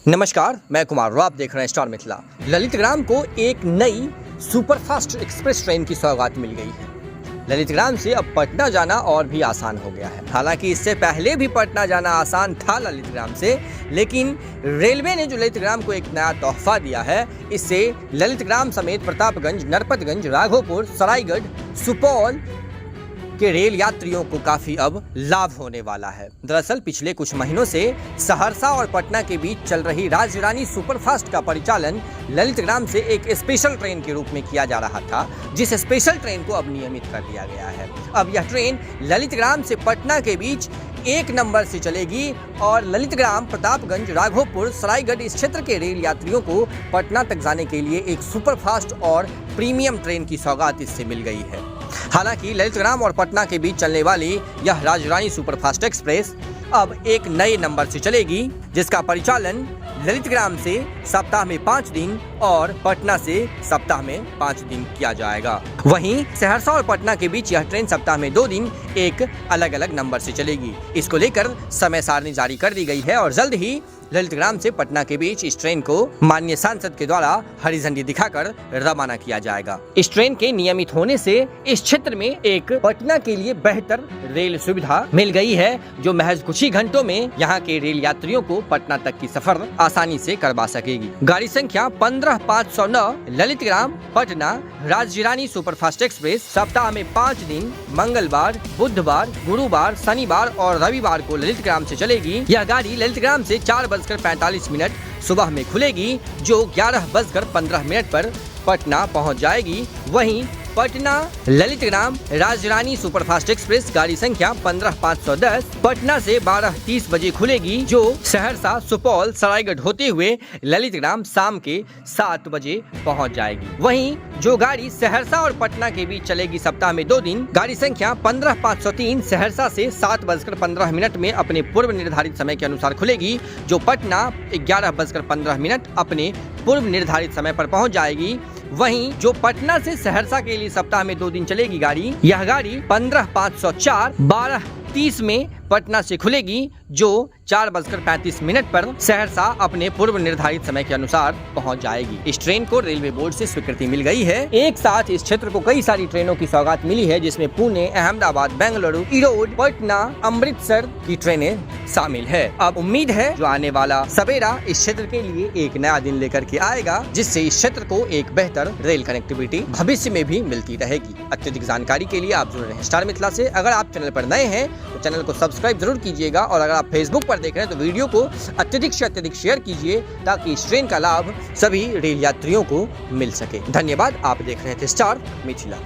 नमस्कार, मैं कुमार और आप देख रहे हैं स्टार मिथिला। ललितग्राम को एक नई सुपरफास्ट एक्सप्रेस ट्रेन की सौगात मिल गई है। ललितग्राम से अब पटना जाना और भी आसान हो गया है। हालांकि इससे पहले भी पटना जाना आसान था ललितग्राम से, लेकिन रेलवे ने जो ललितग्राम को एक नया तोहफा दिया है, इससे ललितग्राम समेत प्रतापगंज, नरपतगंज, राघोपुर, सरायगढ़, सुपौल के रेल यात्रियों को काफी अब लाभ होने वाला है। दरअसल पिछले कुछ महीनों से सहरसा और पटना के बीच चल रही राजरानी सुपरफास्ट का परिचालन ललितग्राम से एक स्पेशल ट्रेन के रूप में किया जा रहा था, जिस स्पेशल ट्रेन को अब नियमित कर दिया गया है। अब यह ट्रेन ललितग्राम से पटना के बीच एक नंबर से चलेगी और ललितग्राम, प्रतापगंज, राघोपुर, सरायगढ़ इस क्षेत्र के रेल यात्रियों को पटना तक जाने के लिए एक सुपरफास्ट और प्रीमियम ट्रेन की सौगात इससे मिल गई है। हालांकि ललितग्राम और पटना के बीच चलने वाली यह राजरानी सुपरफास्ट एक्सप्रेस अब एक नए नंबर से चलेगी, जिसका परिचालन ललितग्राम से सप्ताह में 5 दिन और पटना से सप्ताह में 5 दिन किया जाएगा। वहीं सहरसा और पटना के बीच यह ट्रेन सप्ताह में 2 दिन एक अलग अलग नंबर से चलेगी। इसको लेकर समय सारणी जारी कर दी गई है और जल्द ही ललितग्राम से पटना के बीच इस ट्रेन को माननीय सांसद के द्वारा हरी झंडी दिखाकर रवाना किया जाएगा। इस ट्रेन के नियमित होने से इस क्षेत्र में एक पटना के लिए बेहतर रेल सुविधा मिल गई है, जो महज कुछ ही घंटों में यहाँ के रेल यात्रियों को पटना तक की सफर आसानी से करवा सकेगी। गाड़ी संख्या 15509 ललितग्राम पटना राजरानी सुपरफास्ट एक्सप्रेस सप्ताह में 5 दिन मंगलवार, बुधवार, गुरुवार, शनिवार और रविवार को ललितग्राम से चलेगी। यह गाड़ी ललितग्राम से 4:45 सुबह में खुलेगी, जो 11:15 पर पटना पहुंच जाएगी। वहीं पटना ललितग्राम राजरानी सुपरफास्ट एक्सप्रेस गाड़ी संख्या 15510 पटना से 12:30 बजे खुलेगी, जो सहरसा, सुपौल, सरायगढ़ होते हुए ललितग्राम शाम के 7 बजे पहुंच जाएगी। वहीं जो गाड़ी सहरसा और पटना के बीच चलेगी सप्ताह में 2 दिन, गाड़ी संख्या 15503 सहरसा से 7:15 में अपने पूर्व निर्धारित समय के अनुसार खुलेगी, जो पटना 11:15 अपने पूर्व निर्धारित समय पर पहुंच जाएगी। वहीं जो पटना से सहरसा के लिए सप्ताह में 2 दिन चलेगी गाड़ी, यह गाड़ी 15504 12:30 में पटना से खुलेगी, जो 4:35 पर सहरसा अपने पूर्व निर्धारित समय के अनुसार पहुंच जाएगी। इस ट्रेन को रेलवे बोर्ड से स्वीकृति मिल गई है। एक साथ इस क्षेत्र को कई सारी ट्रेनों की सौगात मिली है, जिसमें पुणे, अहमदाबाद, बेंगलुरु, इरोड, पटना, अमृतसर की ट्रेनें शामिल है। अब उम्मीद है जो आने वाला सवेरा इस क्षेत्र के लिए एक नया दिन लेकर के आएगा, जिससे इस क्षेत्र को एक बेहतर रेल कनेक्टिविटी भविष्य में भी मिलती रहेगी। अत्यधिक जानकारी के लिए आप जुड़े रहें स्टार मिथिला से। अगर आप चैनल पर नए हैं तो चैनल को सब्सक्राइब जरूर कीजिएगा, और अगर आप फेसबुक पर देख रहे हैं तो वीडियो को अत्यधिक से अत्यधिक शेयर कीजिए, ताकि इस ट्रेन का लाभ सभी रेल यात्रियों को मिल सके। धन्यवाद। आप देख रहे थे स्टार मिथिला।